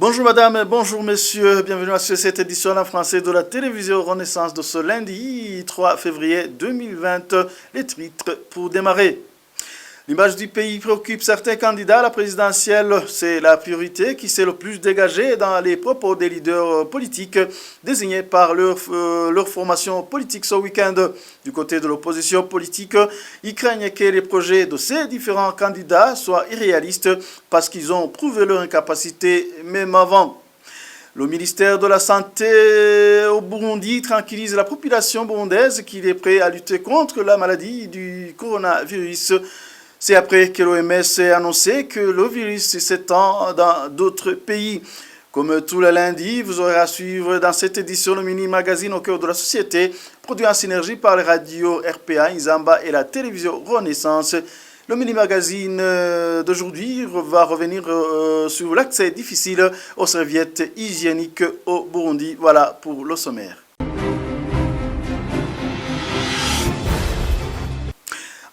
Bonjour madame, bonjour messieurs, bienvenue à cette édition en français de la télévision Renaissance de ce lundi 3 février 2020. Les titres pour démarrer. L'image du pays préoccupe certains candidats à la présidentielle. C'est la priorité qui s'est le plus dégagée dans les propos des leaders politiques désignés par leur formation politique ce week-end. Du côté de l'opposition politique, ils craignent que les projets de ces différents candidats soient irréalistes parce qu'ils ont prouvé leur incapacité même avant. Le ministère de la Santé au Burundi tranquillise la population burundaise qu'il est prêt à lutter contre la maladie du coronavirus. C'est après que l'OMS a annoncé que le virus s'étend dans d'autres pays. Comme tous les lundis, vous aurez à suivre dans cette édition le mini-magazine au cœur de la société, produit en synergie par les radios RPA, Inzamba et la télévision Renaissance. Le mini-magazine d'aujourd'hui va revenir sur l'accès difficile aux serviettes hygiéniques au Burundi. Voilà pour le sommaire.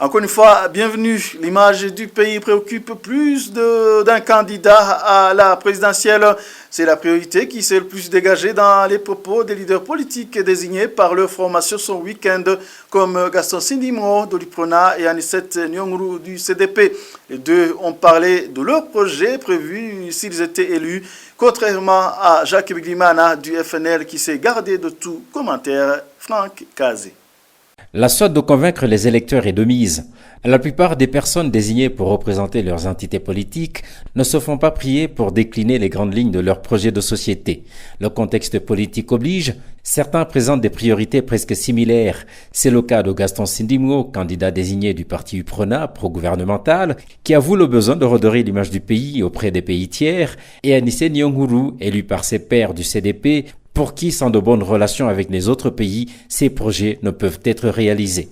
Encore une fois, bienvenue. L'image du pays préoccupe plus d'un candidat à la présidentielle. C'est la priorité qui s'est le plus dégagée dans les propos des leaders politiques désignés par leur formation ce week-end, comme Gaston Sindimro de l'UPRONA et Anicette Nyonguru du CDP. Les deux ont parlé de leur projet prévu s'ils étaient élus, contrairement à Jacques Bigirimana du FNL qui s'est gardé de tout commentaire. Franck Kazé. La soif de convaincre les électeurs est de mise. La plupart des personnes désignées pour représenter leurs entités politiques ne se font pas prier pour décliner les grandes lignes de leur projet de société. Le contexte politique oblige, certains présentent des priorités presque similaires. C'est le cas de Gaston Sindimro, candidat désigné du parti UPRONA, pro-gouvernemental, qui avoue le besoin de redorer l'image du pays auprès des pays tiers, et Anicette Nyonguru, élu par ses pairs du CDP, pour qui, sans de bonnes relations avec les autres pays, ces projets ne peuvent être réalisés.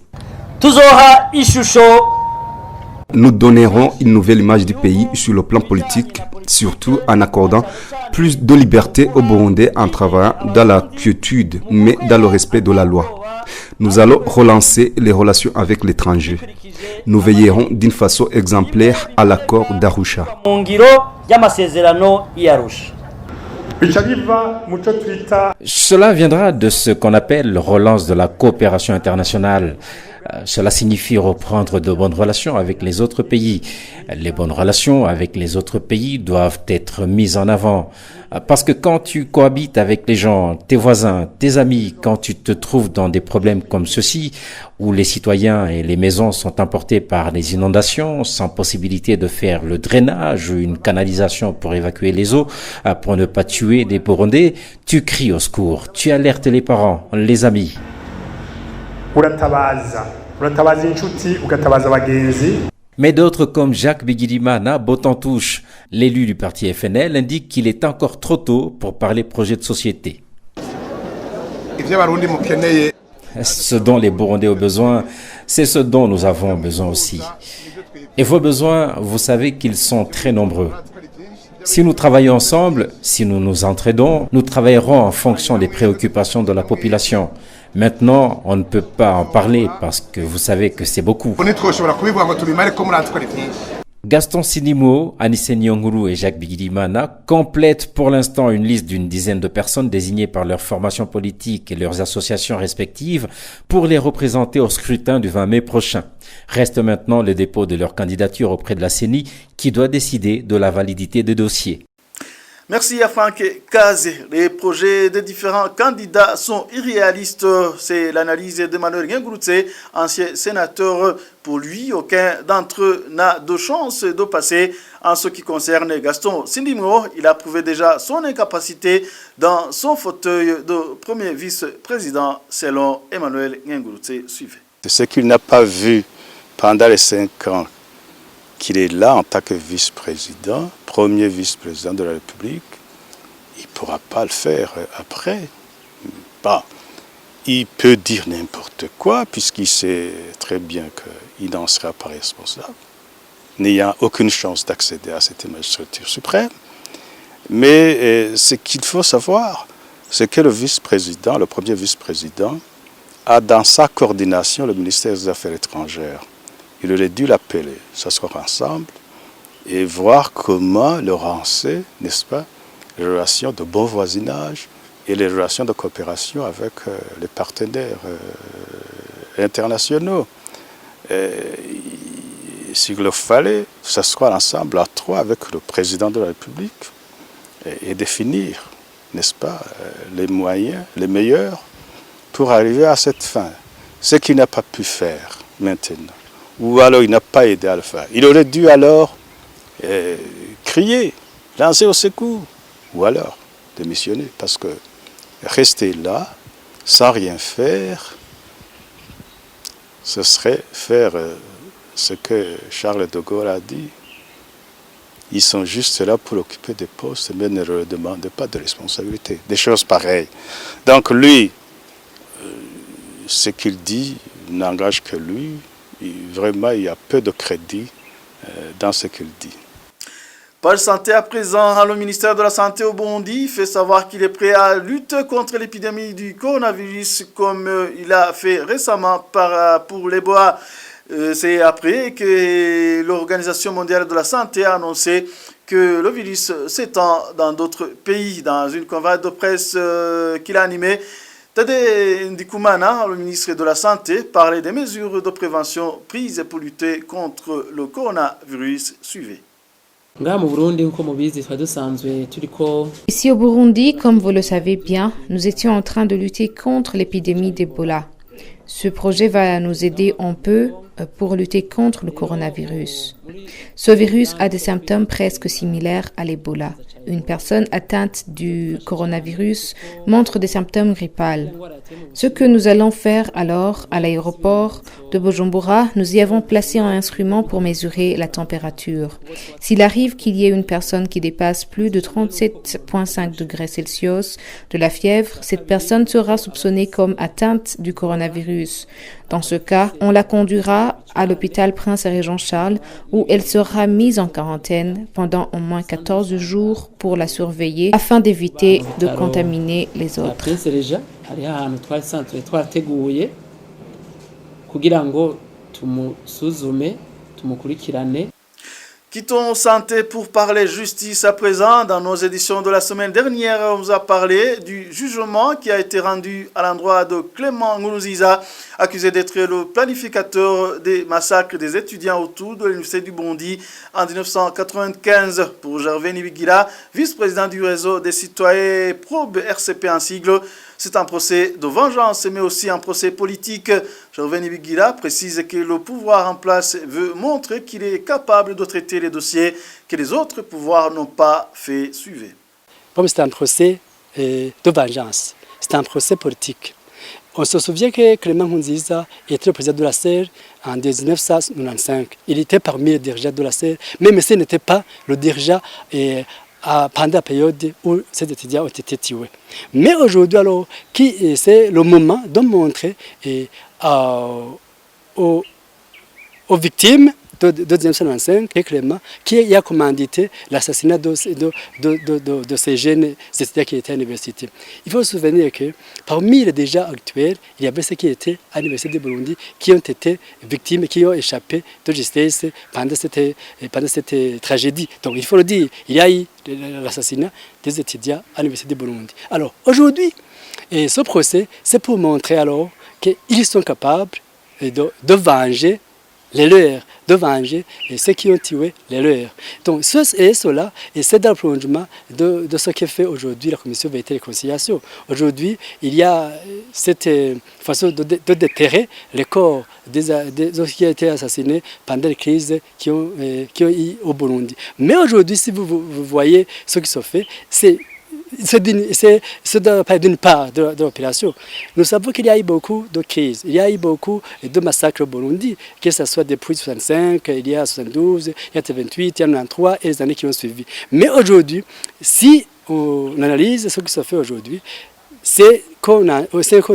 Nous donnerons une nouvelle image du pays sur le plan politique, surtout en accordant plus de liberté aux Burundais en travaillant dans la quiétude, mais dans le respect de la loi. Nous allons relancer les relations avec l'étranger. Nous veillerons d'une façon exemplaire à l'accord d'Arusha. Cela viendra de ce qu'on appelle relance de la coopération internationale. Cela signifie reprendre de bonnes relations avec les autres pays. Les bonnes relations avec les autres pays doivent être mises en avant. Parce que quand tu cohabites avec les gens, tes voisins, tes amis, quand tu te trouves dans des problèmes comme ceux-ci, où les citoyens et les maisons sont emportés par les inondations, sans possibilité de faire le drainage ou une canalisation pour évacuer les eaux, pour ne pas tuer des Burundais, tu cries au secours, tu alertes les parents, les amis. Mais d'autres comme Jacques Bigirimana, Botantouche, l'élu du parti FNL, indiquent qu'il est encore trop tôt pour parler projet de société. Ce dont les Burundais ont besoin, c'est ce dont nous avons besoin aussi. Et vos besoins, vous savez qu'ils sont très nombreux. Si nous travaillons ensemble, si nous nous entraidons, nous travaillerons en fonction des préoccupations de la population. Maintenant, on ne peut pas en parler parce que vous savez que c'est beaucoup. Gaston Sindimro, Anicette Nyonguru et Jacques Bigirimana complètent pour l'instant une liste d'une dizaine de personnes désignées par leur formation politique et leurs associations respectives pour les représenter au scrutin du 20 mai prochain. Reste maintenant le dépôt de leur candidature auprès de la CENI qui doit décider de la validité des dossiers. Merci à Franck Kazé. Les projets des différents candidats sont irréalistes. C'est l'analyse d'Emmanuel Nguerutse, ancien sénateur. Pour lui, aucun d'entre eux n'a de chance de passer. En ce qui concerne Gaston Sindimro, il a prouvé déjà son incapacité dans son fauteuil de premier vice-président, selon Emmanuel Nguerutse. Suivez. Ce qu'il n'a pas vu pendant les 5 ans qu'il est là en tant que vice-président, premier vice-président de la République, il ne pourra pas le faire après. Bah, il peut dire n'importe quoi, puisqu'il sait très bien qu'il n'en sera pas responsable, n'ayant aucune chance d'accéder à cette magistrature suprême. Mais ce qu'il faut savoir, c'est que le vice-président, le premier vice-président, a dans sa coordination le ministère des Affaires étrangères. Il aurait dû l'appeler, s'asseoir ensemble et voir comment le lancer, n'est-ce pas, les relations de bon voisinage et les relations de coopération avec les partenaires internationaux. S'il le fallait, s'asseoir ensemble à trois avec le président de la République et définir, n'est-ce pas, les moyens, les meilleurs pour arriver à cette fin. Ce qu'il n'a pas pu faire maintenant, ou alors il n'a pas aidé à le faire. Il aurait dû alors crier, lancer au secours, ou alors démissionner, parce que rester là, sans rien faire, ce serait faire ce que Charles de Gaulle a dit. Ils sont juste là pour occuper des postes, mais ne leur demandent pas de responsabilité. Des choses pareilles. Donc lui, ce qu'il dit n'engage que lui. Vraiment, il y a peu de crédit dans ce qu'il dit. Page santé à présent, le ministère de la Santé au Burundi fait savoir qu'il est prêt à lutter contre l'épidémie du coronavirus comme il a fait récemment pour l'Ebola. C'est après que l'Organisation mondiale de la santé a annoncé que le virus s'étend dans d'autres pays. Dans une conférence de presse qu'il a animée, Tade Ndikumana, le ministre de la Santé, parlait des mesures de prévention prises pour lutter contre le coronavirus. Suivez. Ici au Burundi, comme vous le savez bien, nous étions en train de lutter contre l'épidémie d'Ebola. Ce projet va nous aider un peu pour lutter contre le coronavirus. Ce virus a des symptômes presque similaires à l'Ebola. Une personne atteinte du coronavirus montre des symptômes grippaux. Ce que nous allons faire alors à l'aéroport de Bujumbura, nous y avons placé un instrument pour mesurer la température. S'il arrive qu'il y ait une personne qui dépasse plus de 37,5 degrés Celsius de la fièvre, cette personne sera soupçonnée comme atteinte du coronavirus. Dans ce cas, on la conduira à l'hôpital Prince et Régent Charles où elle sera mise en quarantaine pendant au moins 14 jours pour la surveiller afin d'éviter de contaminer les autres. Quittons santé pour parler justice à présent. Dans nos éditions de la semaine dernière, on vous a parlé du jugement qui a été rendu à l'endroit de Clément Ngoulouziza, accusé d'être le planificateur des massacres des étudiants autour de l'Université du Burundi en 1995. Pour Gervais Nibigila, vice-président du réseau des citoyens Probe RCP en sigle, c'est un procès de vengeance, mais aussi un procès politique. Gervais Nibigila précise que le pouvoir en place veut montrer qu'il est capable de traiter les dossiers que les autres pouvoirs n'ont pas fait suivre. Comme c'est un procès de vengeance, c'est un procès politique. On se souvient que Clément Nkurunziza était le président de la CER en 1995. Il était parmi les dirigeants de la CER, même si ce n'était pas le dirigeant pendant la période où ces étudiants ont été tués. Mais aujourd'hui, alors, c'est le moment de montrer aux victimes de 1995 et Clément qui a commandité l'assassinat de ces jeunes étudiants qui étaient à l'université. Il faut se souvenir que parmi les dégâts actuels, il y avait ceux qui étaient à l'université de Burundi qui ont été victimes, qui ont échappé de justice pendant cette tragédie. Donc il faut le dire, il y a eu l'assassinat des étudiants à l'université de Burundi. Alors aujourd'hui, ce procès, c'est pour montrer alors qu'ils sont capables de venger les leurs, de venger ceux qui ont tué les leurs. Donc cela, et c'est dans le prolongement de ce que fait aujourd'hui la Commission Vérité et Réconciliation. Aujourd'hui, il y a cette façon de déterrer les corps des qui ont été assassinés pendant les crises qui ont eu au Burundi. Mais aujourd'hui, si vous voyez ce qui se fait, c'est d'une part de l'opération. Nous savons qu'il y a eu beaucoup de crises, il y a eu beaucoup de massacres au Burundi, que ce soit depuis 65, il y a 72, il y a 28, il y a 93 et les années qui ont suivi. Mais aujourd'hui, si on analyse ce qui se fait aujourd'hui, c'est qu'on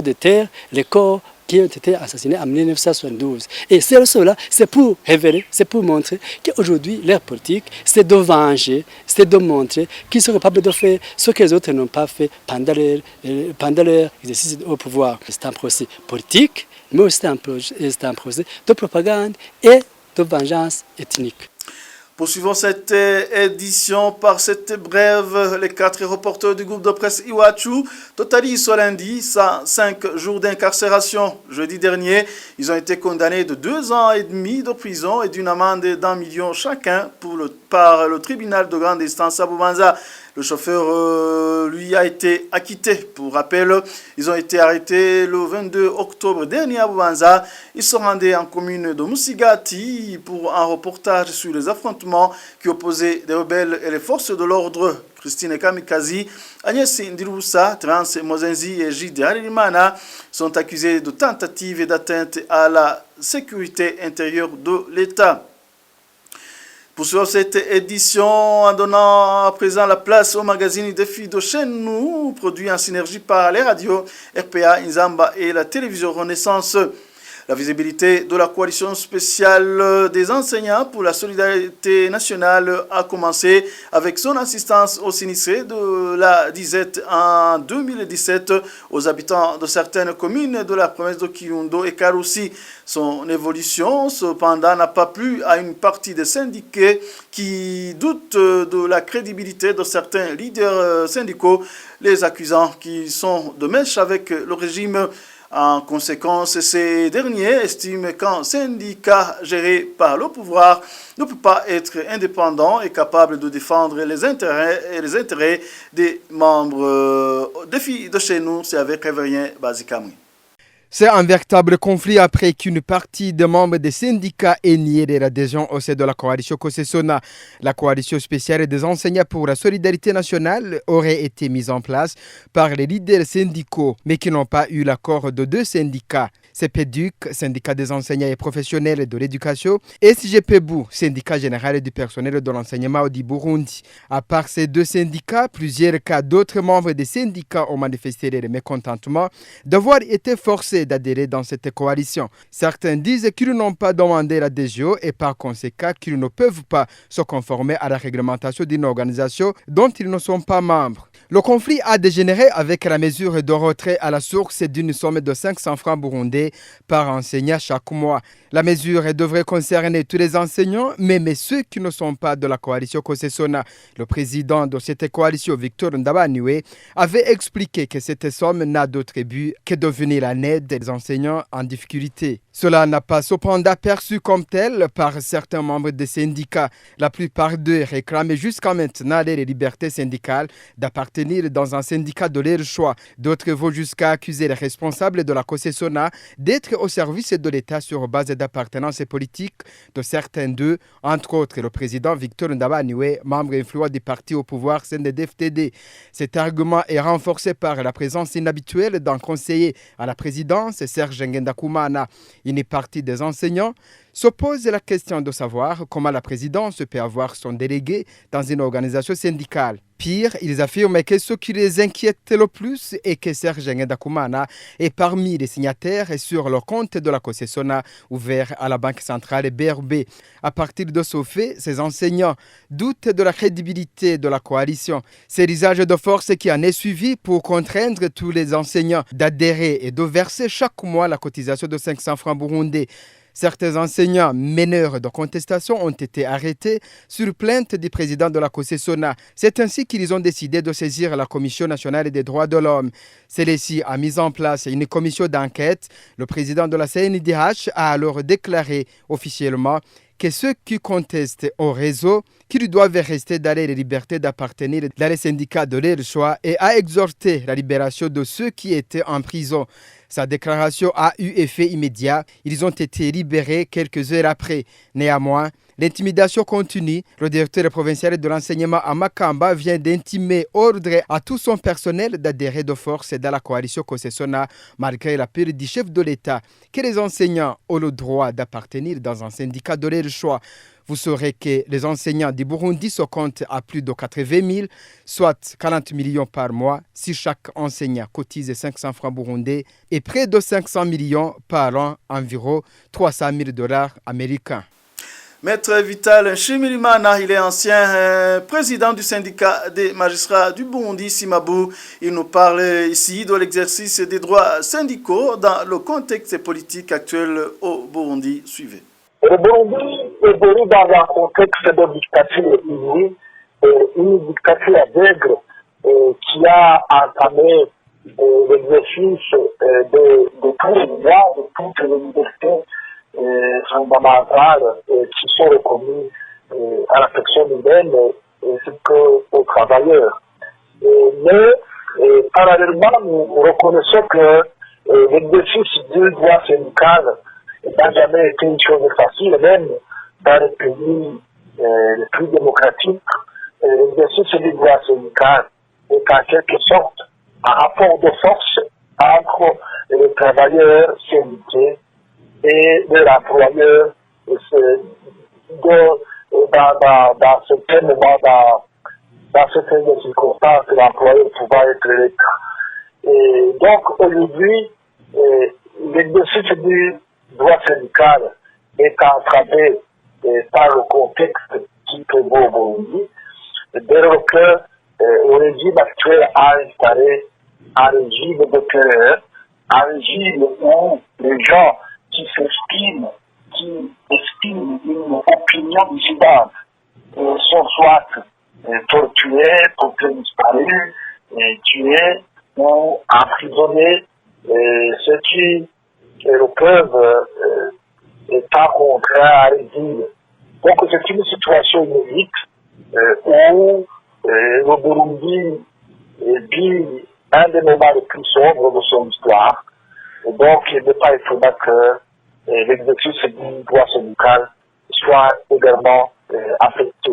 déterre les corps qui ont été assassinés en 1972. Et cela, c'est pour révéler, c'est pour montrer qu'aujourd'hui, leur politique, c'est de venger, c'est de montrer qu'ils sont capables de faire ce que les autres n'ont pas fait pendant leur exercice au pouvoir. C'est un procès politique, mais aussi c'est un procès de propagande et de vengeance ethnique. Poursuivons cette édition par cette brève. Les 4 reporters du groupe de presse Iwachu totalisent ce lundi 105 jours d'incarcération. Jeudi dernier, ils ont été condamnés de 2 ans et demi de prison et d'une amende d'1 million chacun par le tribunal de grande instance à Bubanza. Le chauffeur, lui, a été acquitté. Pour rappel, ils ont été arrêtés le 22 octobre dernier à Bubanza. Ils se rendaient en commune de Musigati pour un reportage sur les affrontements qui opposaient les rebelles et les forces de l'ordre. Christine Kamikazi, Agnès Ndirusa, Trans Mozenzi et Gide Harimana sont accusés de tentative et d'atteinte à la sécurité intérieure de l'État. Pour cette édition, en donnant à présent la place au magazine Défi de chez nous, produit en synergie par les radios RPA, Inzamba et la télévision Renaissance. La visibilité de la coalition spéciale des enseignants pour la solidarité nationale a commencé avec son assistance aux sinistrés de la disette en 2017 aux habitants de certaines communes de la province de Kirundo et Karoussi. Son évolution, cependant, n'a pas plu à une partie des syndiqués qui doutent de la crédibilité de certains leaders syndicaux, les accusant qu'ils sont de mèche avec le régime. En conséquence, ces derniers estiment qu'un syndicat géré par le pouvoir ne peut pas être indépendant et capable de défendre les intérêts des membres. Défi de chez nous, c'est avec Révérien Bazikamui. C'est un véritable conflit après qu'une partie des membres des syndicats ait nié l'adhésion au sein de la coalition Kosesona. La coalition spéciale des enseignants pour la solidarité nationale aurait été mise en place par les leaders syndicaux, mais qui n'ont pas eu l'accord de 2 syndicats. CPDUC, syndicat des enseignants et professionnels de l'éducation, et SGPBU, syndicat général du personnel de l'enseignement au Burundi. À part ces 2 syndicats, plusieurs cas d'autres membres des syndicats ont manifesté leur mécontentement d'avoir été forcés d'adhérer dans cette coalition. Certains disent qu'ils n'ont pas demandé l'adhésion et par conséquent qu'ils ne peuvent pas se conformer à la réglementation d'une organisation dont ils ne sont pas membres. Le conflit a dégénéré avec la mesure de retrait à la source d'une somme de 500 francs burundais par enseignant chaque mois. La mesure devrait concerner tous les enseignants, même ceux qui ne sont pas de la coalition Kosesona. Le président de cette coalition, Victor Ndabaniwe, avait expliqué que cette somme n'a d'autre but que de venir en aide des enseignants en difficulté. Cela n'a pas cependant perçu comme tel par certains membres des syndicats. La plupart d'eux réclament jusqu'à maintenant les libertés syndicales d'appartenir dans un syndicat de leur choix. D'autres vont jusqu'à accuser les responsables de la Kosesona d'être au service de l'État sur base d'appartenance politique de certains d'eux, entre autres le président Victor Ndabaniwe, membre influent du parti au pouvoir CNDD-FDD. Cet argument est renforcé par la présence inhabituelle d'un conseiller à la présidence, Serge Ngendakumana. Une partie des enseignants se pose la question de savoir comment la présidence peut avoir son délégué dans une organisation syndicale. Pire, ils affirment que ce qui les inquiète le plus est que Serge Ngendakumana est parmi les signataires sur le compte de la Kosesona ouvert à la Banque centrale BRB. À partir de ce fait, ces enseignants doutent de la crédibilité de la coalition. C'est l'usage de force qui en est suivi pour contraindre tous les enseignants d'adhérer et de verser chaque mois la cotisation de 500 francs burundais. Certains enseignants meneurs de contestation ont été arrêtés sur plainte du président de la Kosesona. C'est ainsi qu'ils ont décidé de saisir la Commission nationale des droits de l'homme. Celle-ci a mis en place une commission d'enquête. Le président de la CNDH a alors déclaré officiellement que ceux qui contestent au réseau, qu'ils doivent rester dans les libertés d'appartenir dans les syndicats de leur choix et a exhorté la libération de ceux qui étaient en prison. Sa déclaration a eu effet immédiat. Ils ont été libérés quelques heures après. Néanmoins, l'intimidation continue. Le directeur provincial de l'enseignement à Makamba vient d'intimer ordre à tout son personnel d'adhérer de force dans la coalition Kosesona, malgré l'appel du chef de l'État que les enseignants ont le droit d'appartenir dans un syndicat de leur choix. Vous saurez que les enseignants du Burundi se comptent à plus de 80 000, soit 40 millions par mois, si chaque enseignant cotise 500 francs burundais et près de 500 millions par an, environ 300 000 $ américains. Maître Vital Nshimirimana, il est ancien président du syndicat des magistrats du Burundi, Simabu. Il nous parle ici de l'exercice des droits syndicaux dans le contexte politique actuel au Burundi. Suivez. Le Burundi évolue dans un contexte de dictature inouïe, une dictature aveugle qui a entamé l'exercice de tous les droits, de toutes les libertés fondamentales qui sont reconnues à la personne humaine ainsi qu'aux travailleurs. Mais parallèlement, nous reconnaissons que l'exercice du droit syndical n'a jamais été une chose facile, même dans les pays les plus démocratiques. L'exercice du droit syndical est en quelque sorte un rapport de force entre les travailleurs syndiqués et les employeurs dans certains moments, dans certaines circonstances, l'employeur pouvait être l'État. Et donc aujourd'hui, l'exercice du droit syndical est entravé par le contexte qui prévaut au Burundi, dès lors que le régime actuel a installé un régime de terreur, un régime où les gens qui s'estiment, qui estiment une opinion dissidente, sont soit torturés, portés disparus, tués ou emprisonnés, ceux qui le peuvent étant contraints à l'exil. Donc c'est une situation inédite où le Burundi vit un des moments les plus sombres de son histoire. Et donc il n'est pas étonnant que l'exercice du droit syndical soit également affecté.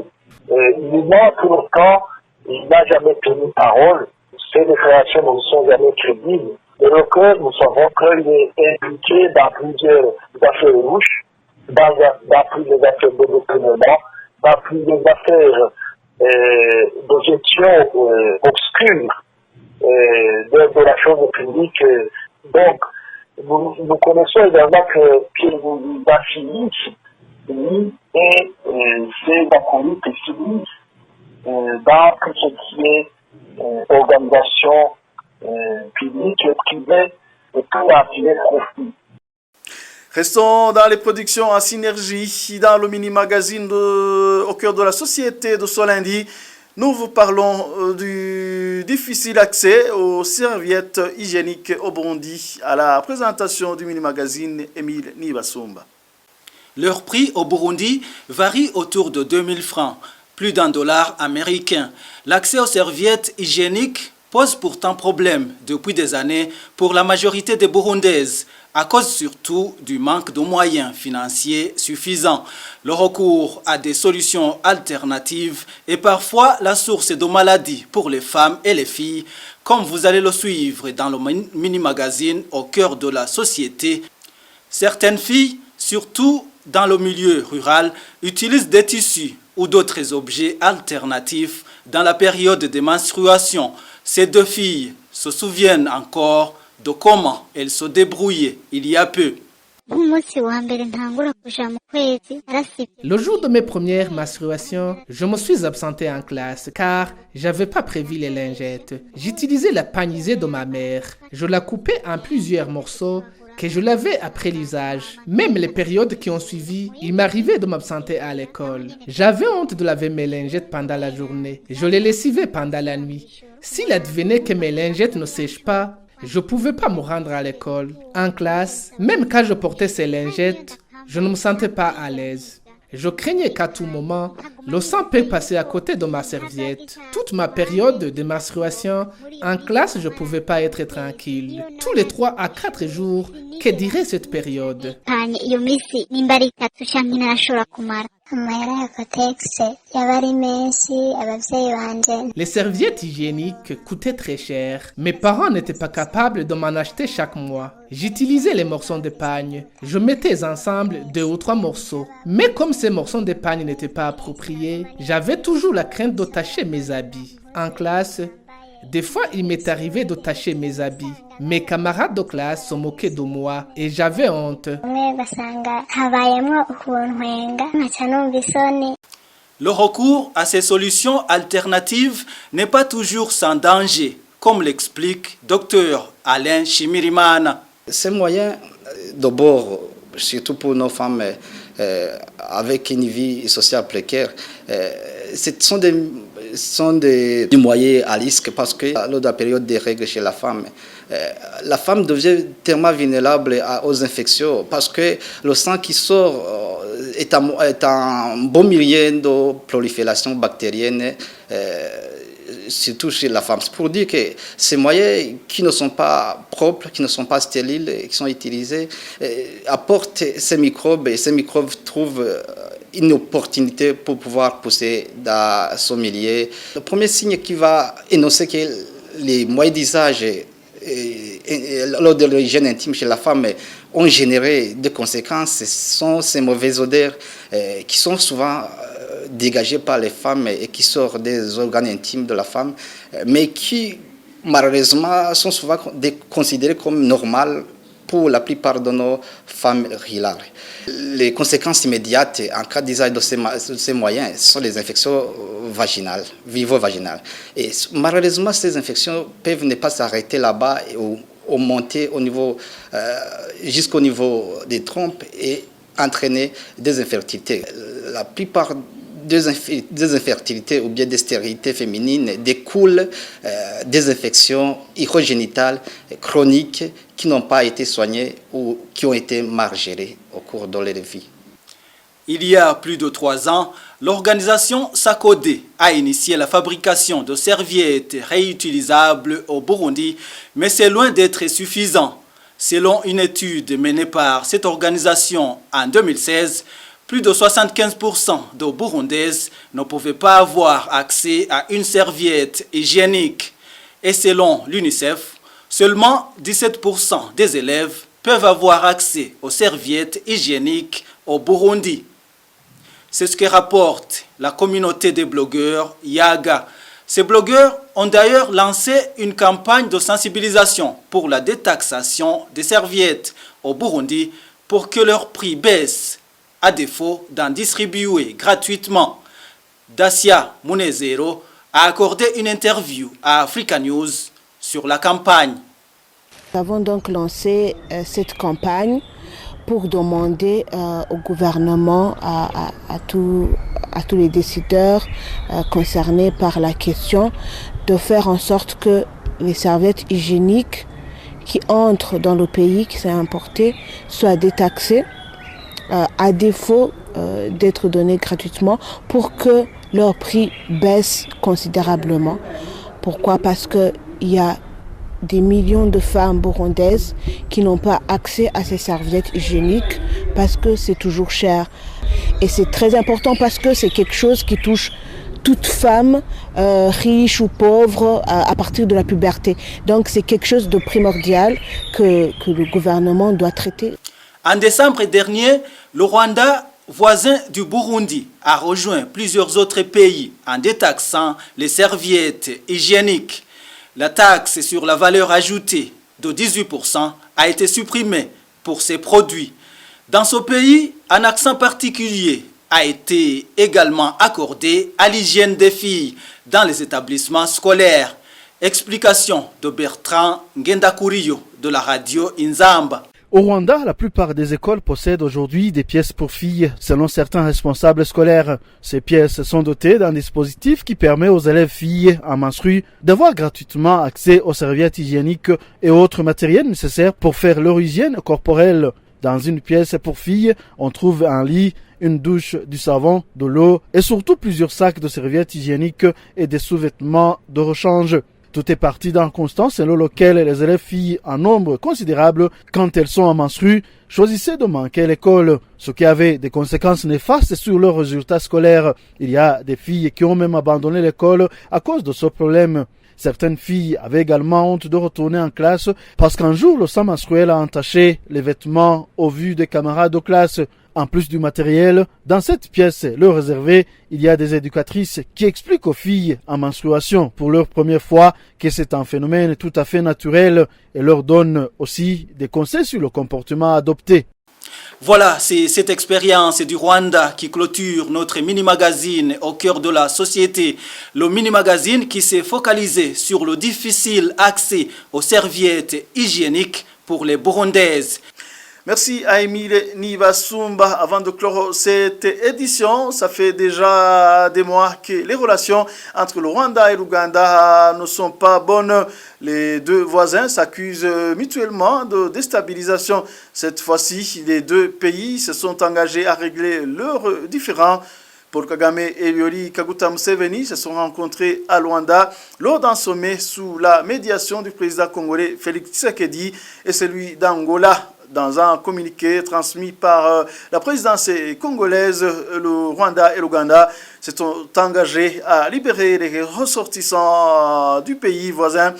Évidemment, pour autant, il n'a jamais tenu parole. Ces déclarations ne sont jamais crédibles. Et donc, nous savons qu'il est impliqué dans plusieurs affaires louches, dans plusieurs affaires de détournement, dans plusieurs affaires de gestion obscure de la chose publique. Donc, nous connaissons également que Bachilich, lui, et ses acolytes s'unissent dans tout ce qui est organisation publique et privée et pour en tirer profit. Restons dans les productions en synergie. Dans le mini-magazine au cœur de la société de ce lundi, nous vous parlons du difficile accès aux serviettes hygiéniques au Burundi. À la présentation du mini-magazine, Émile Nibasumba. Leur prix au Burundi varie autour de 2000 francs, plus d'$1 américain. L'accès aux serviettes hygiéniques pose pourtant problème depuis des années pour la majorité des Burundaises, à cause surtout du manque de moyens financiers suffisants. Le recours à des solutions alternatives est parfois la source de maladies pour les femmes et les filles, comme vous allez le suivre dans le mini-magazine au cœur de la société. Certaines filles, surtout dans le milieu rural, utilisent des tissus ou d'autres objets alternatifs dans la période de menstruation. Ces deux filles se souviennent encore de comment elles se débrouillaient il y a peu. Le jour de mes premières menstruations, je me suis absentée en classe car j'avais pas prévu les lingettes. J'utilisais la panisée de ma mère. Je la coupais en plusieurs morceaux que je lavais après l'usage. Même les périodes qui ont suivi, il m'arrivait de m'absenter à l'école. J'avais honte de laver mes lingettes pendant la journée. Je les lessivais pendant la nuit. S'il advenait que mes lingettes ne sèchent pas, je ne pouvais pas me rendre à l'école. En classe, même quand je portais ces lingettes, je ne me sentais pas à l'aise. Je craignais qu'à tout moment, le sang peut passer à côté de ma serviette. Toute ma période de menstruation, en classe, je ne pouvais pas être tranquille. Tous les 3 à 4 jours, que dirait cette période? Les serviettes hygiéniques coûtaient très cher. Mes parents n'étaient pas capables de m'en acheter chaque mois. J'utilisais les morceaux de pagne. Je mettais ensemble 2 ou 3 morceaux. Mais comme ces morceaux de pagne n'étaient pas appropriés, j'avais toujours la crainte de tacher mes habits. En classe, des fois, il m'est arrivé de tacher mes habits. Mes camarades de classe se moquaient de moi et j'avais honte. Le recours à ces solutions alternatives n'est pas toujours sans danger, comme l'explique Dr Alain Chimirimana. Ces moyens, d'abord, surtout pour nos femmes avec une vie sociale précaire, ce sont des moyens à risque parce que lors de la période des règles chez la femme devient tellement vulnérable aux infections parce que le sang qui sort est un bon moyen de prolifération bactérienne, surtout chez la femme. C'est pour dire que ces moyens qui ne sont pas propres, qui ne sont pas stériles, qui sont utilisés, apportent ces microbes et ces microbes trouvent une opportunité pour pouvoir pousser dans son milieu. Le premier signe qui va énoncer que les moyens d'usage lors de l'hygiène intime chez la femme ont généré des conséquences, ce sont ces mauvaises odeurs qui sont souvent dégagées par les femmes et qui sortent des organes intimes de la femme, mais qui malheureusement sont souvent considérées comme normales pour la plupart de nos femmes rurales. Les conséquences immédiates en cas d'usage de ces moyens sont les infections vaginales, vivo-vaginales. Et malheureusement, ces infections peuvent ne pas s'arrêter là-bas ou monter jusqu'au niveau des trompes et entraîner des infertilités. La plupart des infertilités ou bien des stérilités féminines découlent des infections urogénitales chroniques qui n'ont pas été soignées ou qui ont été mal gérées au cours de leur vie. Il y a plus de 3 ans, l'organisation SACODE a initié la fabrication de serviettes réutilisables au Burundi, mais c'est loin d'être suffisant. Selon une étude menée par cette organisation en 2016, plus de 75% de Burundaises ne pouvaient pas avoir accès à une serviette hygiénique. Et selon l'UNICEF, seulement 17% des élèves peuvent avoir accès aux serviettes hygiéniques au Burundi. C'est ce que rapporte la communauté des blogueurs Yaga. Ces blogueurs ont d'ailleurs lancé une campagne de sensibilisation pour la détaxation des serviettes au Burundi pour que leur prix baisse, à défaut d'en distribuer gratuitement. Dacia Munezero a accordé une interview à Africa News sur la campagne. Nous avons donc lancé cette campagne pour demander au gouvernement, à tous les décideurs concernés par la question, de faire en sorte que les serviettes hygiéniques qui entrent dans le pays, qui sont importées, soient détaxées, à défaut d'être données gratuitement, pour que leur prix baisse considérablement. Pourquoi? Parce qu'il y a des millions de femmes burundaises qui n'ont pas accès à ces serviettes hygiéniques parce que c'est toujours cher. Et c'est très important parce que c'est quelque chose qui touche toute femme, riche ou pauvre, à partir de la puberté. Donc c'est quelque chose de primordial que le gouvernement doit traiter. En décembre dernier, le Rwanda, voisin du Burundi, a rejoint plusieurs autres pays en détaxant les serviettes hygiéniques. La taxe sur la valeur ajoutée de 18% a été supprimée pour ces produits. Dans ce pays, un accent particulier a été également accordé à l'hygiène des filles dans les établissements scolaires. Explication de Bertrand Ngendakuriyo de la radio Inzamba. Au Rwanda, la plupart des écoles possèdent aujourd'hui des pièces pour filles, selon certains responsables scolaires. Ces pièces sont dotées d'un dispositif qui permet aux élèves filles en menstrues d'avoir gratuitement accès aux serviettes hygiéniques et autres matériels nécessaires pour faire leur hygiène corporelle. Dans une pièce pour filles, on trouve un lit, une douche, du savon, de l'eau et surtout plusieurs sacs de serviettes hygiéniques et des sous-vêtements de rechange. Tout est parti d'un constat selon lequel les élèves filles en nombre considérable, quand elles sont en menstrues, choisissaient de manquer l'école, ce qui avait des conséquences néfastes sur leurs résultats scolaires. Il y a des filles qui ont même abandonné l'école à cause de ce problème. Certaines filles avaient également honte de retourner en classe parce qu'un jour le sang menstruel a entaché les vêtements au vu des camarades de classe. En plus du matériel, dans cette pièce leur réservée, il y a des éducatrices qui expliquent aux filles en menstruation pour leur première fois que c'est un phénomène tout à fait naturel et leur donnent aussi des conseils sur le comportement adopté. Voilà, c'est cette expérience du Rwanda qui clôture notre mini-magazine au cœur de la société. Le mini-magazine qui s'est focalisé sur le difficile accès aux serviettes hygiéniques pour les Burundaises. Merci à Émile Nivasumba. Avant de clore cette édition, ça fait déjà des mois que les relations entre le Rwanda et l'Ouganda ne sont pas bonnes. Les deux voisins s'accusent mutuellement de déstabilisation. Cette fois-ci, les deux pays se sont engagés à régler leurs différends. Paul Kagame et Yoweri Kaguta Museveni se sont rencontrés à Luanda lors d'un sommet sous la médiation du président congolais Félix Tshisekedi et celui d'Angola. Dans un communiqué transmis par la présidence congolaise, le Rwanda et l'Ouganda se sont engagés à libérer les ressortissants du pays voisin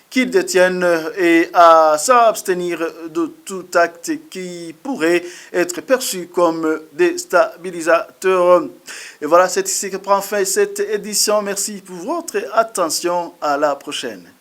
qu'ils détiennent et à s'abstenir de tout acte qui pourrait être perçu comme déstabilisateur. Et voilà, c'est ici que prend fin cette édition. Merci pour votre attention. À la prochaine.